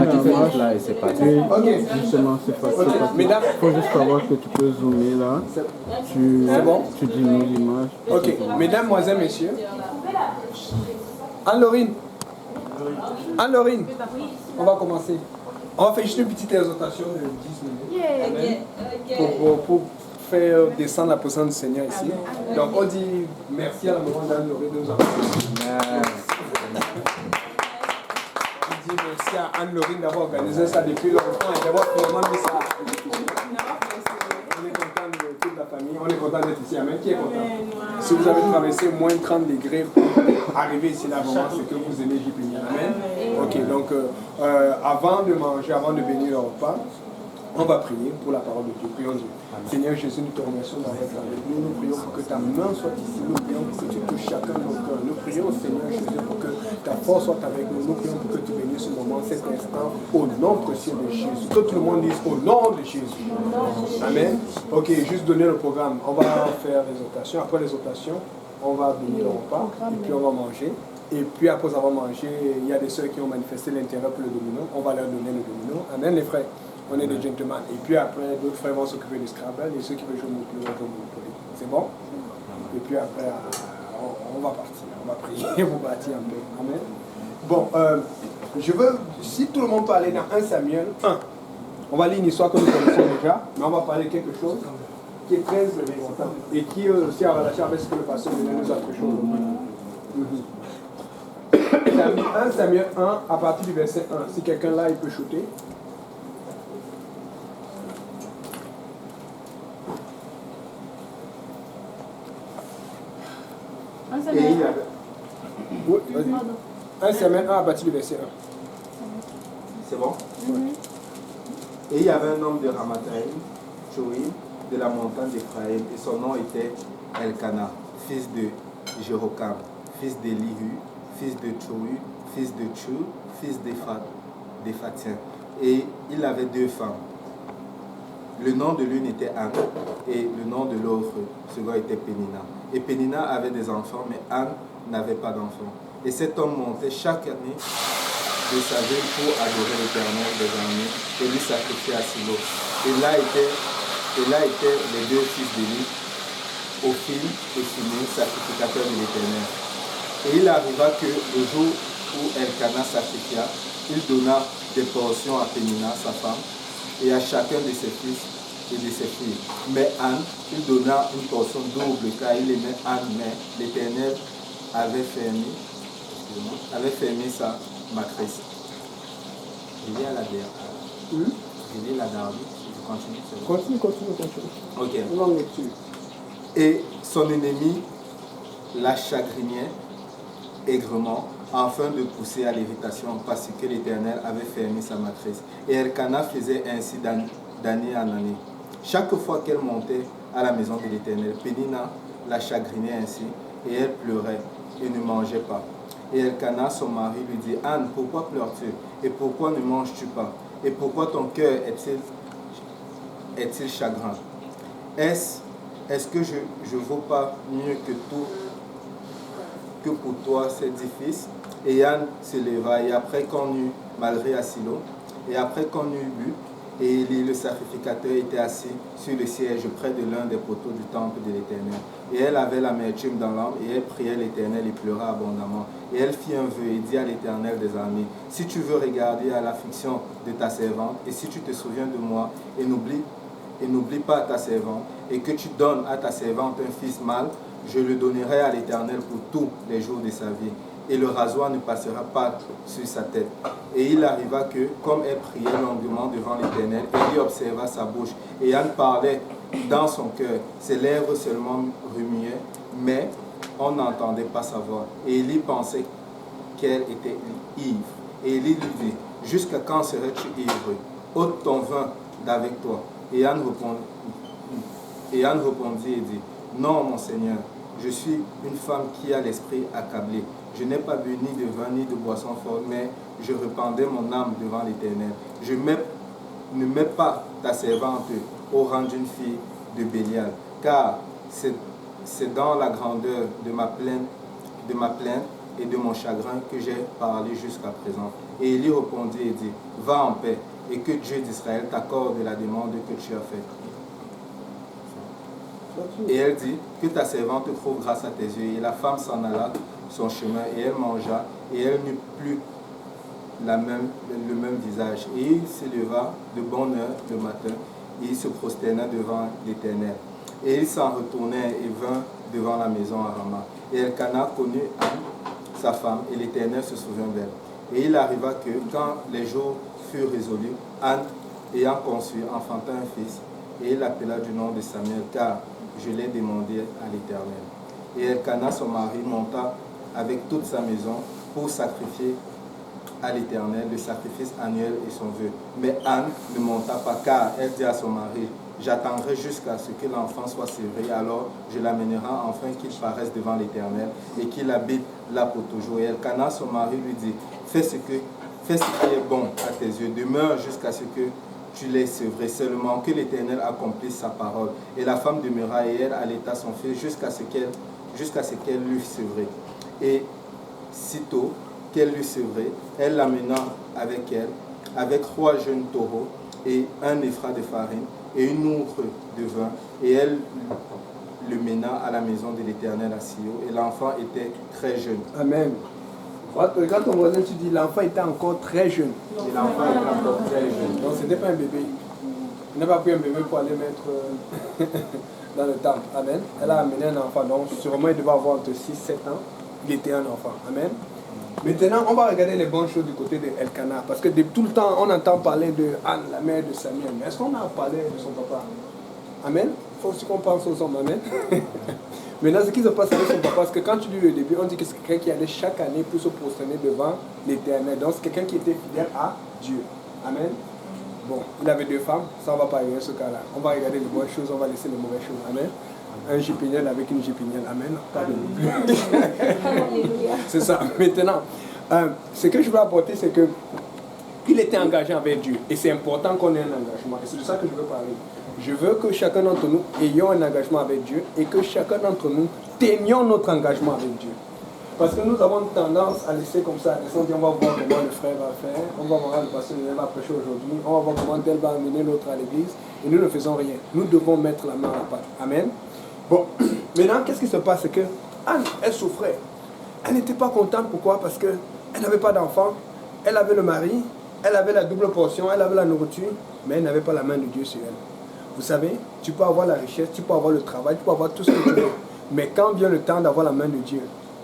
tu fais là et c'est parti. Ok. Justement, c'est facile. Ok. Mesdames. Il faut juste savoir que tu peux zoomer là. C'est bon? Tu diminues l'image. Ok. Mesdames, messieurs. Anne-Laurine. Anne-Laurine. On va commencer. On va faire juste une petite exhortation de 10 minutes. Amen. Pour faire descendre la présence du Seigneur ici. Donc on dit merci à la maman d'Anne-Laurine de nous avoir. On dit merci à Anne-Laurine d'avoir organisé ça depuis longtemps et d'avoir finalement mis ça. On est content de toute la famille, on est content d'être ici. Amen. Qui est content? Si vous avez traversé moins de 30 degrés pour arriver ici là, vraiment, c'est que vous aimez J-Bénir. Amen. Ok, donc avant de manger, avant de bénir le repas, on va prier pour la parole de Dieu. Prions Dieu. Seigneur Jésus, nous te remercions d'avoir été avec nous. Nous prions pour que ta main soit ici. Nous prions pour que tu touches chacun de nos cœurs. Nous prions, Seigneur Jésus, pour que ta force soit avec nous. Nous prions pour que tu bénisses ce moment, cet instant, au nom précieux de Jésus. Que tout le monde dise au nom de Jésus. Amen. Ok, juste donner le programme. On va faire les exhortations. Après les exhortations, on va bénir le repas et puis on va manger. Et puis après avoir mangé, il y a des sœurs qui ont manifesté l'intérêt pour le domino. On va leur donner le domino. Amen, les frères. On est des gentlemen. Et puis après, d'autres frères vont s'occuper du Scrabble et ceux qui veulent jouer au Monopoly. C'est bon? Et puis après, on va partir. On va prier pour partir un peu. Amen. Bon, je veux, si tout le monde peut aller dans 1 Samuel 1, on va lire une histoire que nous connaissons déjà, mais on va parler de quelque chose qui est très important et qui est aussi en relation avec ce que le pasteur venait nous a prêché aujourd'hui. 1 Samuel 1, à partir du verset 1. Si quelqu'un là, il peut shooter. Et il y avait... Oui, vas-y. 1 Samuel 1 à partir du verset 1. C'est bon? Et il y avait un homme de Ramathaïm, Tchoïm, de la montagne d'Éphraïm, et son nom était Elkana, fils de Jérokam, fils d'Elihu, fils de Tchoï, fils de Tchou, fils d'Éphatien. Et il avait 2 femmes. Le nom de l'une était Anne, et le nom de l'autre, second était Pénina. Et Pénina avait des enfants, mais Anne n'avait pas d'enfants. Et cet homme montait chaque année de sa ville pour adorer l'Éternel des armées et lui sacrifier à Silo. Et là étaient les 2 fils d'Élie, Ophir et Phinéas, sacrificateurs de l'Éternel. Et il arriva que le jour où Elkana sacrifia, il donna des portions à Pénina, sa femme, et à chacun de ses fils et de ses filles. Mais Anne, il donna une portion double, car il aimait Anne, mais l'Éternel avait fermé sa matrice. Je lis à la dernière. Je lis la dernière. Je continue. Continue. Ok. Longue lecture. Et son ennemi la chagrinait aigrement, afin de pousser à l'irritation, parce que l'Éternel avait fermé sa matrice. Et Elkana faisait ainsi d'année en année. Chaque fois qu'elle montait à la maison de l'Éternel, Pénina la chagrinait ainsi, et elle pleurait et ne mangeait pas. Et Elkana, son mari, lui dit: Anne, pourquoi pleures-tu? Et pourquoi ne manges-tu pas? Et pourquoi ton cœur est-il chagrin? Est-ce que je vaux pas mieux que tout, que pour toi ces 10 fils? Et Anne se leva, et après qu'on eut malgré à Silo, et après qu'on eut bu, et Élie, le sacrificateur, était assis sur le siège près de l'un des poteaux du temple de l'Éternel. Et elle avait l'amertume dans l'âme, et elle priait l'Éternel et pleura abondamment. Et elle fit un vœu et dit à l'Éternel des armées: si tu veux regarder à l'affliction de ta servante, et si tu te souviens de moi, et n'oublie pas ta servante, et que tu donnes à ta servante un fils mâle, je le donnerai à l'Éternel pour tous les jours de sa vie, et le rasoir ne passera pas sur sa tête. Et il arriva que, comme elle priait longuement devant l'Éternel, Élie observa sa bouche, et Anne parlait dans son cœur. Ses lèvres seulement remuaient, mais on n'entendait pas sa voix. Et Élie pensait qu'elle était ivre. Et Élie lui dit: jusqu'à quand serais-tu ivre? Ôte ton vin d'avec toi. Et Anne répondit et dit: non, mon Seigneur, je suis une femme qui a l'esprit accablé. Je n'ai pas bu ni de vin ni de boisson forte, mais je répandais mon âme devant l'Éternel. Ne mets pas ta servante au rang d'une fille de Bélial, car c'est dans la grandeur de ma plainte et de mon chagrin que j'ai parlé jusqu'à présent. Et Élie répondit et dit, va en paix, et que Dieu d'Israël t'accorde la demande que tu as faite. Et elle dit, que ta servante trouve grâce à tes yeux. Et la femme s'en alla son chemin, et elle mangea, et elle n'eut plus le même visage. Et il se leva de bonne heure le matin, et il se prosterna devant l'Éternel. Et il s'en retournait et vint devant la maison à Rama. Et Elkana connut Anne, sa femme, et l'Éternel se souvint d'elle. Et il arriva que, quand les jours furent résolus, Anne, ayant conçu, enfanta un fils, et il l'appela du nom de Samuel, car je l'ai demandé à l'Éternel. Et Elkana, son mari, monta avec toute sa maison pour sacrifier à l'Éternel le sacrifice annuel et son vœu. Mais Anne ne monta pas, car elle dit à son mari, j'attendrai jusqu'à ce que l'enfant soit sévré, alors je l'amènerai enfin qu'il paraisse devant l'Éternel et qu'il habite là pour toujours. Et Elkana, son mari, lui dit, fais ce qui est bon à tes yeux, demeure jusqu'à ce que tu l'aies sevré, seulement que l'Éternel accomplisse sa parole. Et la femme demeura et elle allaita son fils jusqu'à ce qu'elle l'eût sevré. Et sitôt qu'elle l'eut sevré, elle l'amena avec elle, avec 3 jeunes taureaux et 1 épha de farine et une outre de vin, et elle le mena à la maison de l'Éternel à Silo, et l'enfant était très jeune. Amen. Regarde ton voisin, tu dis l'enfant était encore très jeune. Et l'enfant était encore très jeune. Donc ce n'était pas un bébé. Il n'a pas pris un bébé pour aller mettre dans le temple. Amen. Elle a amené un enfant, donc sûrement il devait avoir entre 6 et 7 ans. Il était un enfant. Amen. Maintenant, on va regarder les bonnes choses du côté de Elkana, parce que tout le temps, on entend parler de Anne, la mère de Samuel. Mais est-ce qu'on a parlé de son papa? Amen. Il faut aussi qu'on pense aux hommes. Amen. Maintenant, ce qui se passe avec son papa, parce que quand tu lis le début, on dit que c'est quelqu'un qui allait chaque année pour se prosterner devant l'Éternel. Donc, c'est quelqu'un qui était fidèle à Dieu. Amen. Bon, il avait 2 femmes, ça on va pas regarder ce cas-là. On va regarder les bonnes choses, on va laisser les mauvaises choses. Amen. Un jépiniel avec une jépinielle. Amen. Pas de... C'est ça. Maintenant, ce que je veux apporter, c'est que il était engagé avec Dieu. Et c'est important qu'on ait un engagement. Et c'est de ça que je veux parler. Je veux que chacun d'entre nous ayons un engagement avec Dieu et que chacun d'entre nous tenions notre engagement avec Dieu. Parce que nous avons tendance à laisser comme ça, on dit on va voir comment le frère va faire, on va voir le pasteur va prêcher aujourd'hui, on va voir comment tel va amener l'autre à l'église, et nous ne faisons rien. Nous devons mettre la main à la pâte. Amen. Bon, maintenant, qu'est-ce qui se passe? C'est que Anne, elle souffrait. Elle n'était pas contente. Pourquoi? Parce qu'elle n'avait pas d'enfant, elle avait le mari, elle avait la double portion, elle avait la nourriture, mais elle n'avait pas la main de Dieu sur elle. Vous savez, tu peux avoir la richesse, tu peux avoir le travail, tu peux avoir tout ce que tu veux. Mais quand vient le temps d'avoir la main de Dieu,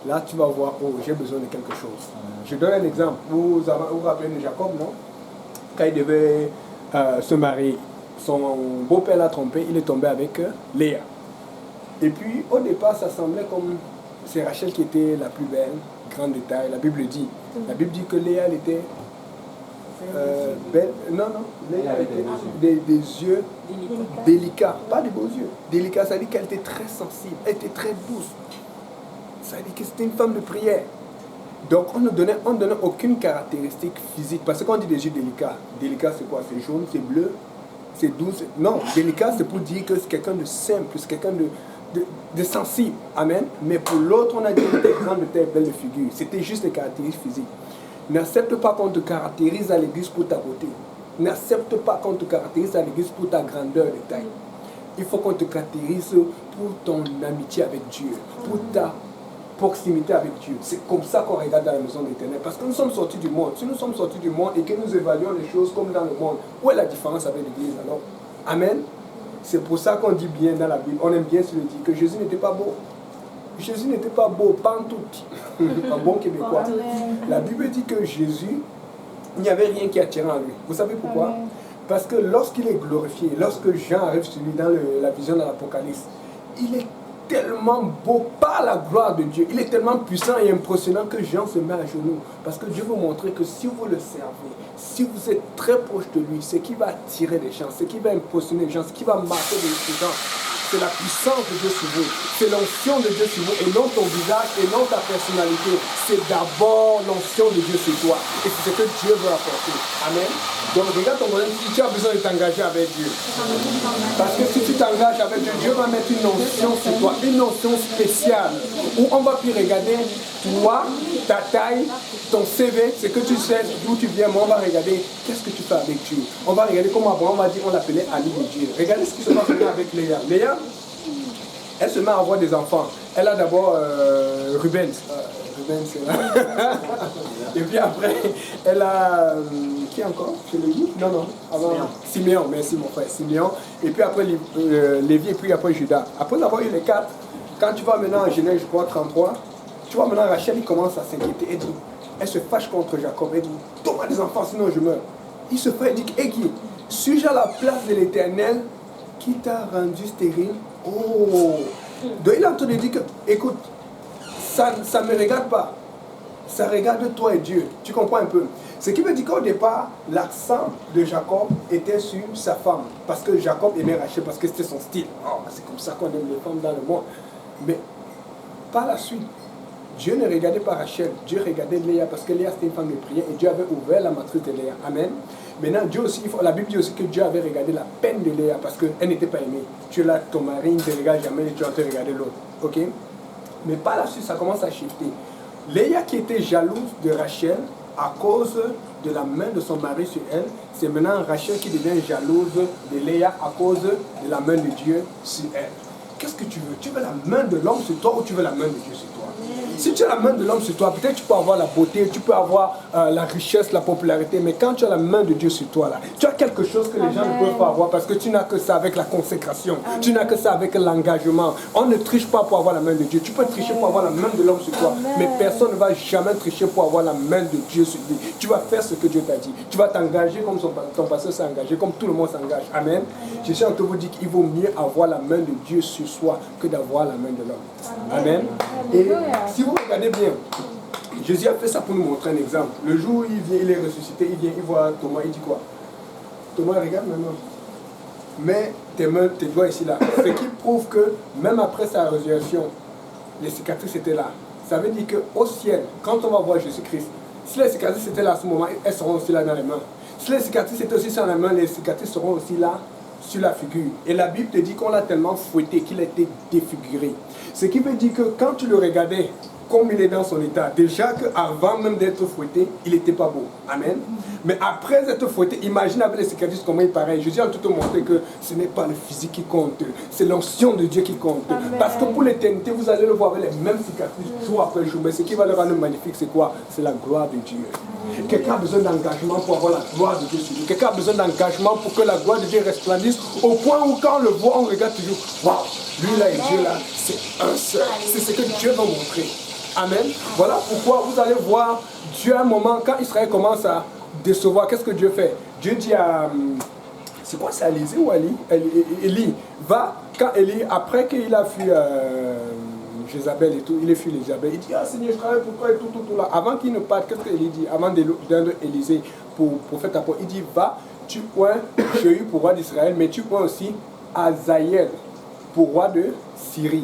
là tu vas voir, oh, j'ai besoin de quelque chose. Je donne un exemple. Vous vous rappelez de Jacob, non? Quand il devait se marier, son beau-père l'a trompé, il est tombé avec Léa. Et puis, au départ, ça semblait comme c'est Rachel qui était la plus belle, grande de taille. La Bible dit. La Bible dit que Léa, elle était belle. Non, Léa était des yeux délicats. Pas de beaux yeux. Délicats, ça dit qu'elle était très sensible. Elle était très douce. Ça dit que c'était une femme de prière. Donc, on ne donnait aucune caractéristique physique. Parce que quand on dit des yeux délicats, délicat c'est quoi? C'est jaune, c'est bleu, c'est doux. Non, délicat, c'est pour dire que c'est quelqu'un de simple, c'est quelqu'un de sensible. Amen. Mais pour l'autre, on a dit qu'elle était grande de taille, belle de figure. C'était juste des caractéristiques physiques. N'accepte pas qu'on te caractérise à l'église pour ta beauté. N'accepte pas qu'on te caractérise à l'église pour ta grandeur de taille. Il faut qu'on te caractérise pour ton amitié avec Dieu, pour ta proximité avec Dieu. C'est comme ça qu'on regarde dans la maison de l'Éternel. Parce que nous sommes sortis du monde. Si nous sommes sortis du monde et que nous évaluons les choses comme dans le monde, où est la différence avec l'Église alors? Amen. C'est pour ça qu'on dit bien dans la Bible, on aime bien se le dire, que Jésus n'était pas beau. Jésus n'était pas beau, pas en tout. Un bon Québécois. La Bible dit que Jésus, il n'y avait rien qui attirait en lui. Vous savez pourquoi? Parce que lorsqu'il est glorifié, lorsque Jean arrive sur lui dans la vision de l'Apocalypse, il est tellement beau par la gloire de Dieu. Il est tellement puissant et impressionnant que Jean se met à genoux. Parce que Dieu veut montrer que si vous le servez, si vous êtes très proche de lui, ce qui va attirer les gens, ce qui va impressionner les gens, ce qui va marquer les gens, c'est la puissance de Dieu sur vous. C'est l'onction de Dieu sur vous et non ton visage et non ta personnalité. C'est d'abord l'onction de Dieu sur toi. Et c'est ce que Dieu veut apporter. Amen. Donc regarde ton voisin, si tu as besoin de t'engager avec Dieu. Parce que si tu t'engages avec Dieu, Dieu va mettre une onction sur toi, une onction spéciale, où on va plus regarder toi, ta taille, ton CV, ce que tu sais, d'où tu viens, mais on va regarder qu'est-ce que tu fais avec Dieu. On va regarder comment Abraham va dire, on l'appelait Ali de Dieu. Regardez ce qui se passe maintenant avec Léa. Léa, elle se met à avoir des enfants. Elle a d'abord Rubens. Rubens, c'est là. Et puis après, elle a... qui encore? Je le dis? Non, non. Avant, Siméon, merci mon frère. Siméon. Et puis après, Lévi, et puis après Judas. Après avoir eu les 4, quand tu vas maintenant en Genèse, je crois, 33, tu vois maintenant Rachel, il commence à s'inquiéter. Elle se fâche contre Jacob. Elle dit, donne-moi des enfants, sinon je meurs. Il se fait, il dit, Guy, suis-je à la place de l'Éternel qui t'a rendu stérile? Oh! Donc il a entendu dire que, écoute, ça ne me regarde pas. Ça regarde toi et Dieu. Tu comprends un peu? Ce qui veut dire qu'au départ, l'accent de Jacob était sur sa femme. Parce que Jacob aimait Rachel, parce que c'était son style. Oh, c'est comme ça qu'on aime les femmes dans le monde. Mais par la suite, Dieu ne regardait pas Rachel. Dieu regardait Léa, parce que Léa c'était une femme de prière et Dieu avait ouvert la matrice de Léa. Amen. Maintenant, Dieu aussi, la Bible dit aussi que Dieu avait regardé la peine de Léa parce qu'elle n'était pas aimée. Tu es là, ton mari, il ne te regarde jamais et tu vas te regarder l'autre. Ok? Mais par la suite, ça commence à shifter. Léa qui était jalouse de Rachel à cause de la main de son mari sur elle, c'est maintenant Rachel qui devient jalouse de Léa à cause de la main de Dieu sur elle. Qu'est-ce que tu veux? Tu veux la main de l'homme sur toi ou tu veux la main de Dieu sur toi? Si tu as la main de l'homme sur toi, peut-être tu peux avoir la beauté, tu peux avoir la richesse, la popularité, mais quand tu as la main de Dieu sur toi, là, tu as quelque chose que les gens ne peuvent pas avoir parce que tu n'as que ça avec la consécration, tu n'as que ça avec l'engagement. On ne triche pas pour avoir la main de Dieu. Tu peux tricher pour avoir la main de l'homme sur toi, mais personne ne va jamais tricher pour avoir la main de Dieu sur lui. Tu vas faire ce que Dieu t'a dit. Tu vas t'engager comme ton pasteur s'est engagé, comme tout le monde s'engage. Amen. Je suis en train de vous dire qu'il vaut mieux avoir la main de Dieu sur soi que d'avoir la main de l'homme. Amen. Et si vous regardez bien, Jésus a fait ça pour nous montrer un exemple. Le jour où il vient, il est ressuscité, il vient, il voit Thomas, il dit quoi? Thomas, regarde maintenant. Mais tes mains, tes doigts ici là. Ce qui prouve que même après sa résurrection, les cicatrices étaient là. Ça veut dire qu'au ciel, quand on va voir Jésus-Christ, si les cicatrices étaient là à ce moment, elles seront aussi là dans les mains. Si les cicatrices étaient aussi sur la main, les cicatrices seront aussi là sur la figure. Et la Bible te dit qu'on l'a tellement fouetté qu'il a été défiguré. Ce qui veut dire que quand tu le regardais, comme il est dans son état, déjà qu'avant même d'être fouetté, il n'était pas beau. Amen. Mais après être fouetté, imagine avec les cicatrices comment il paraît. Jésus a tout montré que ce n'est pas le physique qui compte, c'est l'onction de Dieu qui compte. Amen. Parce que pour l'éternité, vous allez le voir avec les mêmes cicatrices jour après jour. Mais ce qui va le rendre magnifique, c'est quoi? C'est la gloire de Dieu. Quelqu'un a besoin d'engagement pour avoir la gloire de Dieu sur lui. Quelqu'un a besoin d'engagement pour que la gloire de Dieu resplendisse au point où quand on le voit, on regarde toujours, waouh, lui là et Dieu là, c'est un seul. C'est ce que Dieu va montrer. Amen. Voilà pourquoi vous allez voir Dieu à un moment, quand Israël commence à décevoir, qu'est-ce que Dieu fait? Dieu dit à... c'est quoi, c'est Élisée ou Élie va, quand Élie, après qu'il a fui Jézabel et tout, il est fui Jézabel, il dit, ah Seigneur, je travaille pour toi et tout là. Avant qu'il ne parte, qu'est-ce qu'Élie dit? Avant d'être Élisée pour faire ta peau, il dit, va, tu points Jéhu pour roi d'Israël, mais tu points aussi Azaïel pour roi de Syrie.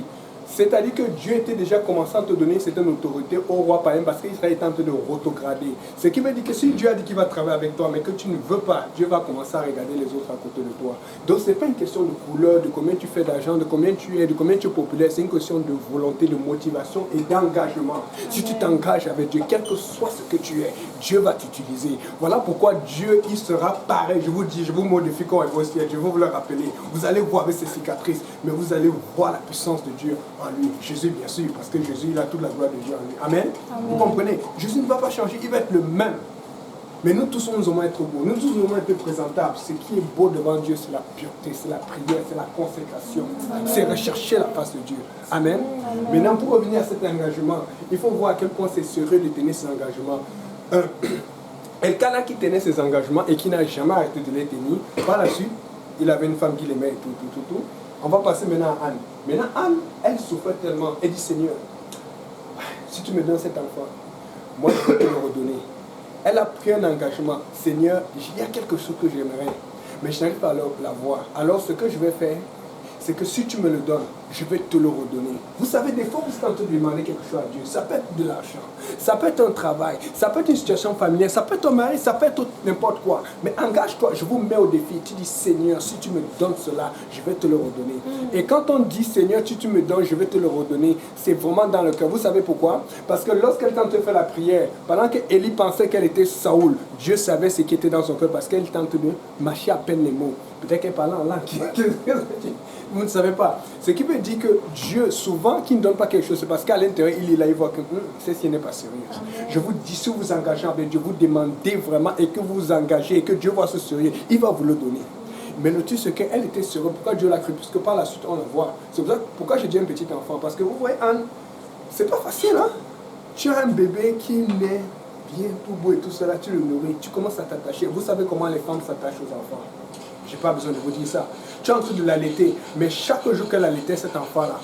C'est-à-dire que Dieu était déjà commençant à te donner certaine autorité au roi païen parce qu'Israël est en train de retrograder. Ce qui veut dire que si Dieu a dit qu'il va travailler avec toi, mais que tu ne veux pas, Dieu va commencer à regarder les autres à côté de toi. Donc ce n'est pas une question de couleur, de combien tu fais d'argent, de combien tu es, de combien tu es populaire. C'est une question de volonté, de motivation et d'engagement. Si tu t'engages avec Dieu, quel que soit ce que tu es, Dieu va t'utiliser. Voilà pourquoi Dieu, il sera pareil. Je vous dis, je vous modifie quand il va au ciel. Je vais vous le rappeler. Vous allez voir avec ses cicatrices, mais vous allez voir la puissance de Dieu en lui. Jésus, bien sûr, parce que Jésus, il a toute la gloire de Dieu en lui. Amen. Amen. Vous comprenez? Jésus ne va pas changer, il va être le même. Mais nous tous, nous allons être beaux. Nous tous, nous allons être présentables. Ce qui est beau devant Dieu, c'est la pureté, c'est la prière, c'est la consécration. C'est rechercher la face de Dieu. Amen. Amen. Maintenant, pour revenir à cet engagement, il faut voir à quel point c'est sérieux de tenir ses engagements. Elkana qui tenait ses engagements et qui n'a jamais arrêté de les tenir, par la suite, il avait une femme qui l'aimait et tout. On va passer maintenant à Anne. Maintenant, Anne, elle souffrait tellement. Elle dit, Seigneur, si tu me donnes cet enfant, moi je vais te le redonner. Elle a pris un engagement. Seigneur, il y a quelque chose que j'aimerais, mais je n'arrive pas à la voir. Alors ce que je vais faire, c'est que si tu me le donnes, je vais te le redonner. Vous savez, des fois, vous êtes en train de demander quelque chose à Dieu. Ça peut être de l'argent, ça peut être un travail, ça peut être une situation familiale, ça peut être un mari, ça peut être n'importe quoi. Mais engage-toi, je vous mets au défi. Tu dis, Seigneur, si tu me donnes cela, je vais te le redonner. Et quand on dit, Seigneur, si tu me donnes, je vais te le redonner, c'est vraiment dans le cœur. Vous savez pourquoi? Parce que lorsqu'elle tente de faire la prière, pendant qu'Élie pensait qu'elle était Saoul, Dieu savait ce qui était dans son cœur parce qu'elle tente de mâcher à peine les mots. Peut-être qu'elle parlait en langue. Vous ne savez pas. Ce qui veut dire que Dieu, souvent, qui ne donne pas quelque chose, c'est parce qu'à l'intérieur, il est là, il voit que ceci n'est pas sérieux. Je vous dis, si vous vous engagez avec Dieu, vous demandez vraiment et que vous vous engagez et que Dieu voit ce sérieux, il va vous le donner. Mais le truc, c'est qu'elle était sérieuse. Pourquoi Dieu l'a cru? Parce que par la suite, on la voit. C'est pour ça pourquoi j'ai dit un petit enfant. Parce que vous voyez, Anne, c'est pas facile, hein? Tu as un bébé qui naît bien, tout beau et tout cela, tu le nourris, tu commences à t'attacher. Vous savez comment les femmes s'attachent aux enfants? Je n'ai pas besoin de vous dire ça. Tu es en train de l'allaiter, mais chaque jour qu'elle allaitait cet enfant-là,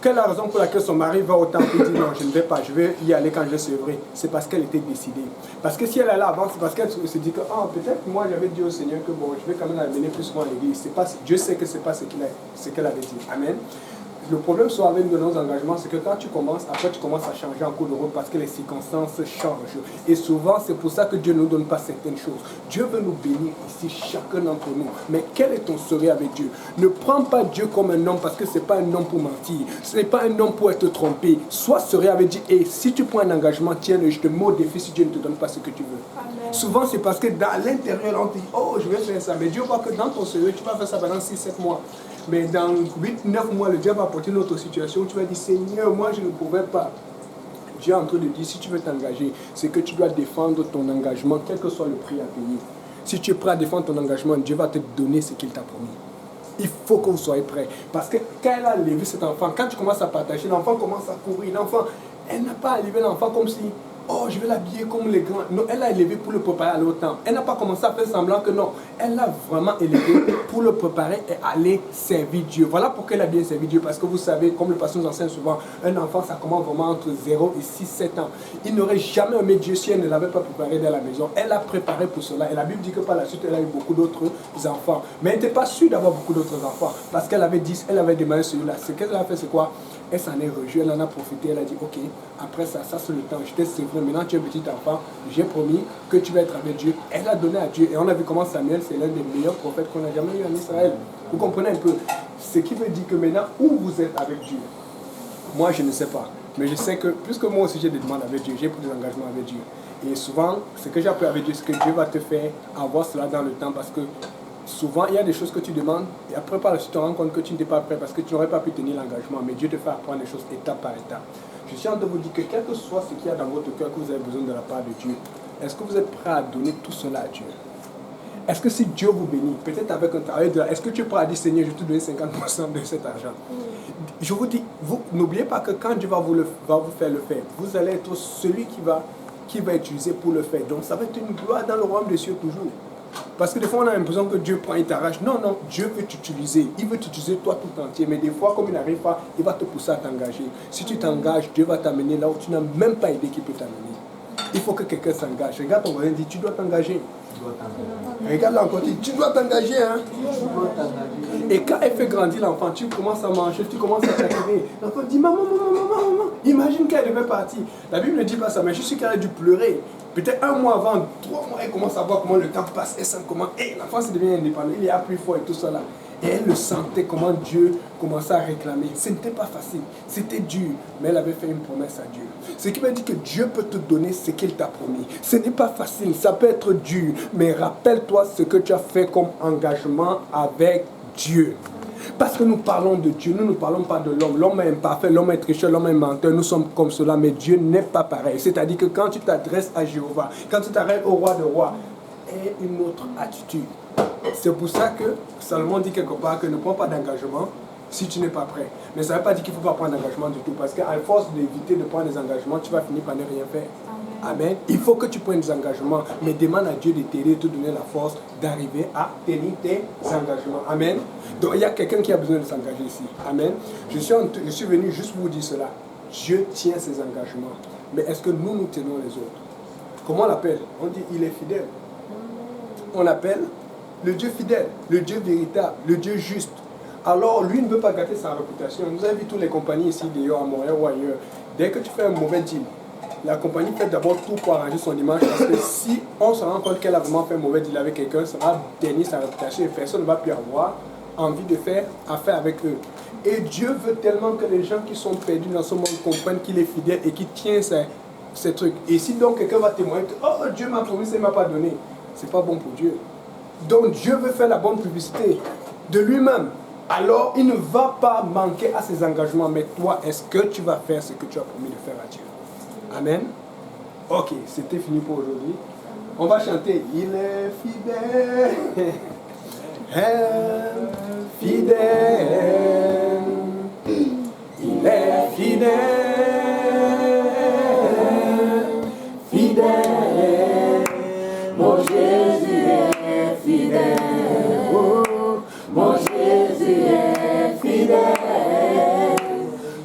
quelle est la raison pour laquelle son mari va au temple et dit non, je ne vais pas, je vais y aller quand je vais sevrer? C'est parce qu'elle était décidée. Parce que si elle allait avant, c'est parce qu'elle se dit que peut-être moi j'avais dit au Seigneur que bon, je vais quand même l'amener plus souvent à l'église. Dieu sait que ce n'est pas ce qu'elle avait dit. Amen. Le problème soit avec de nos engagements, c'est que quand tu commences, après tu commences à changer en cours de route parce que les circonstances changent. Et souvent, c'est pour ça que Dieu ne nous donne pas certaines choses. Dieu veut nous bénir ici, chacun d'entre nous. Mais quel est ton sérieux avec Dieu? Ne prends pas Dieu comme un homme parce que ce n'est pas un homme pour mentir. Ce n'est pas un homme pour être trompé. Sois sérieux avec Dieu. Et si tu prends un engagement, tiens-le, je te mets au défi si Dieu ne te donne pas ce que tu veux. Amen. Souvent, c'est parce que dans l'intérieur, on te dit, oh, je vais faire ça. Mais Dieu voit que dans ton sérieux, tu vas faire ça pendant 6-7 mois. Mais dans 8-9 mois, le Dieu va apporter une autre situation où tu vas dire, Seigneur, moi je ne pouvais pas. Dieu est en train de dire, si tu veux t'engager, c'est que tu dois défendre ton engagement, quel que soit le prix à payer. Si tu es prêt à défendre ton engagement, Dieu va te donner ce qu'il t'a promis. Il faut que vous soyez prêts. Parce que quand elle a levé cet enfant, quand tu commences à partager, l'enfant commence à courir. L'enfant, elle n'a pas élevé l'enfant comme si, oh, je vais l'habiller comme les grands. Non, elle l'a élevé pour le préparer à aller au temple. Elle n'a pas commencé à faire semblant que non. Elle l'a vraiment élevé pour le préparer et aller servir Dieu. Voilà pourquoi elle a bien servi Dieu. Parce que vous savez, comme le pasteur nous enseigne souvent, un enfant, ça commence vraiment entre 0 et 6-7 ans. Il n'aurait jamais aimé Dieu si elle ne l'avait pas préparé dans la maison. Elle l'a préparé pour cela. Et la Bible dit que par la suite, elle a eu beaucoup d'autres enfants. Mais elle n'était pas sûre d'avoir beaucoup d'autres enfants. Parce qu'elle avait 10, elle avait demandé celui-là. Ce qu'elle a fait, c'est quoi? Elle s'en est rejouée, elle en a profité, elle a dit ok, après ça c'est le temps, je t'ai sévré, maintenant tu es un petit enfant, j'ai promis que tu vas être avec Dieu. Elle a donné à Dieu et on a vu comment Samuel c'est l'un des meilleurs prophètes qu'on a jamais eu en Israël. Vous comprenez un peu? Ce qui veut dire que maintenant où vous êtes avec Dieu, moi je ne sais pas, mais je sais que puisque moi aussi j'ai des demandes avec Dieu, j'ai pris des engagements avec Dieu. Et souvent ce que j'ai appris avec Dieu, c'est que Dieu va te faire avoir cela dans le temps parce que souvent, il y a des choses que tu demandes et après par la suite, tu te rends compte que tu n'es pas prêt parce que tu n'aurais pas pu tenir l'engagement. Mais Dieu te fait apprendre les choses étape par étape. Je suis en train de vous dire que quel que soit ce qu'il y a dans votre cœur que vous avez besoin de la part de Dieu, est-ce que vous êtes prêt à donner tout cela à Dieu? Est-ce que si Dieu vous bénit, peut-être avec un travail de là, est-ce que tu es prêt à dire Seigneur, je vais te donner 50% de cet argent? Je vous dis, vous n'oubliez pas que quand Dieu va vous faire le faire, vous allez être celui qui va utiliser pour le faire. Donc ça va être une gloire dans le royaume des cieux toujours. Parce que des fois, on a l'impression que Dieu prend et t'arrache. Non, non, Dieu veut t'utiliser. Il veut t'utiliser toi tout entier. Mais des fois, comme il n'arrive pas, il va te pousser à t'engager. Si tu t'engages, Dieu va t'amener là où tu n'as même pas idée qu'il peut t'amener. Il faut que quelqu'un s'engage. Regarde ton voisin, dit, tu dois t'engager. Regarde là encore, dit, tu dois t'engager. Hein? Et quand elle fait grandir l'enfant, tu commences à manger, tu commences à t'activer. L'enfant dit, maman, maman, maman, maman. Imagine qu'elle devait partir. La Bible ne dit pas ça, mais je suis qu'elle a dû pleurer. Peut-être 1 mois avant, 3 mois, elle commence à voir comment le temps passe. Elle sent comment l'enfant se devient indépendant. Il est à plus fort et tout ça là. Et elle le sentait comment Dieu commençait à réclamer. Ce n'était pas facile, c'était dur. Mais elle avait fait une promesse à Dieu. Ce qui veut dire que Dieu peut te donner ce qu'il t'a promis. Ce n'est pas facile, ça peut être dur. Mais rappelle-toi ce que tu as fait comme engagement avec Dieu. Parce que nous parlons de Dieu, nous ne parlons pas de l'homme. L'homme est imparfait, l'homme est tricheur, l'homme est menteur. Nous sommes comme cela, mais Dieu n'est pas pareil. C'est-à-dire que quand tu t'adresses à Jéhovah, quand tu t'arrêtes au roi de rois, aie une autre attitude. C'est pour ça que Salomon dit quelque part que ne prends pas d'engagement si tu n'es pas prêt. Mais ça ne veut pas dire qu'il ne faut pas prendre d'engagement du tout. Parce qu'à force d'éviter de prendre des engagements, tu vas finir par ne rien faire. Amen. Il faut que tu prennes des engagements, mais demande à Dieu de t'aider, de te donner la force d'arriver à tenir tes engagements. Amen. Donc il y a quelqu'un qui a besoin de s'engager ici. Amen. Je suis venu juste pour vous dire cela. Dieu tient ses engagements. Mais est-ce que nous tenons les autres? Comment on l'appelle? On dit il est fidèle. On l'appelle le Dieu fidèle, le Dieu véritable, le Dieu juste. alors lui ne veut pas gâter sa réputation. Vous avez vu toutes les compagnies ici, d'ailleurs, à Montréal ou ailleurs. Dès que tu fais un mauvais deal, la compagnie fait d'abord tout pour arranger son image, parce que si on se rend compte qu'elle a vraiment fait un mauvais deal avec quelqu'un, ça va dénir sa réputation et personne ne va plus avoir envie de faire affaire avec eux. Et Dieu veut tellement que les gens qui sont perdus dans ce monde comprennent qu'il est fidèle et qu'il tient ces trucs. Et si donc quelqu'un va témoigner que oh, Dieu m'a promis, ça ne m'a pas donné, c'est pas bon pour Dieu. Donc Dieu veut faire la bonne publicité de lui-même. Alors il ne va pas manquer à ses engagements. Mais toi, est-ce que tu vas faire ce que tu as promis de faire à Dieu? Amen. Ok, c'était fini pour aujourd'hui. On va chanter. Il est fidèle. Fidèle. Il est fidèle. Fidèle. Mon Jésus est fidèle. Oh, mon Jésus est fidèle.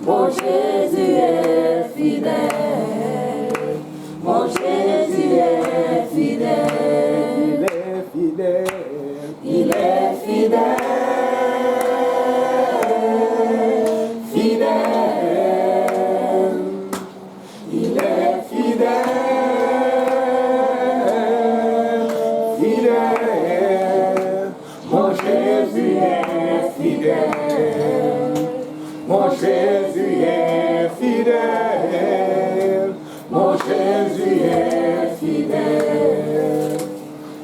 Mon Jésus est fidèle. Mon Jésus est fidèle. Il est fidèle. Fidèle. Il est fidèle. Fidèle. Mon Jésus est fidèle. Mon Jésus est fidèle. Mon Jésus est fidèle.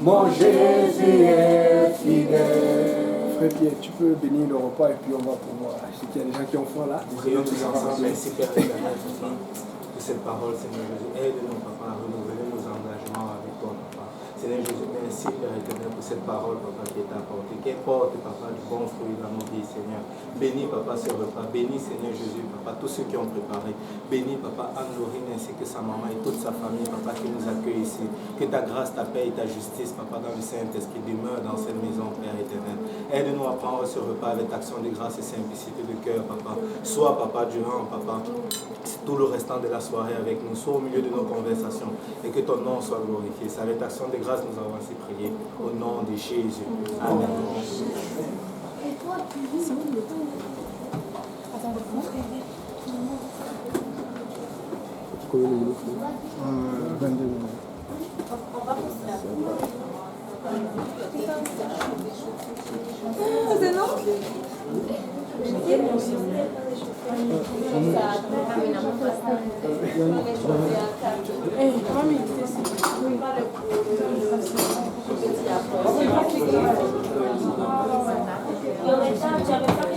Mon Jésus est fidèle. Frère Pierre, tu peux bénir le repas et puis on va pouvoir. Je sais qu'il y a des gens qui ont faim là. Prions tous ensemble. Merci Père éternel pour cette parole, Seigneur Jésus. Aide-nous, Papa, à renouveler nos engagements avec toi, Papa. Seigneur Jésus, merci Père éternel pour cette parole, Papa, qui est apportée. Qu'elle porte, Papa, du bon fruit dans nos vies, Seigneur. Bénis, Papa, ce repas. Bénis, Seigneur Jésus, Papa, tous ceux qui ont préparé. Bénis, Papa, Anne-Laurine ainsi que sa maman et toute sa famille, Papa, qui nous accueille ici. Que ta grâce, ta paix et ta justice, Papa, dans le Saint-Esprit demeurent dans cette maison, Père éternel. Aide-nous à prendre ce repas avec action de grâce et simplicité de cœur, Papa. Sois, Papa, durant, Papa, tout le restant de la soirée avec nous. Sois au milieu de nos conversations et que ton nom soit glorifié. C'est avec action de grâce nous avons ainsi prié. Au nom de Jésus. Amen. Combien de minutes? 22 minutes. C'est non? Il y aurait ça, j'avais pas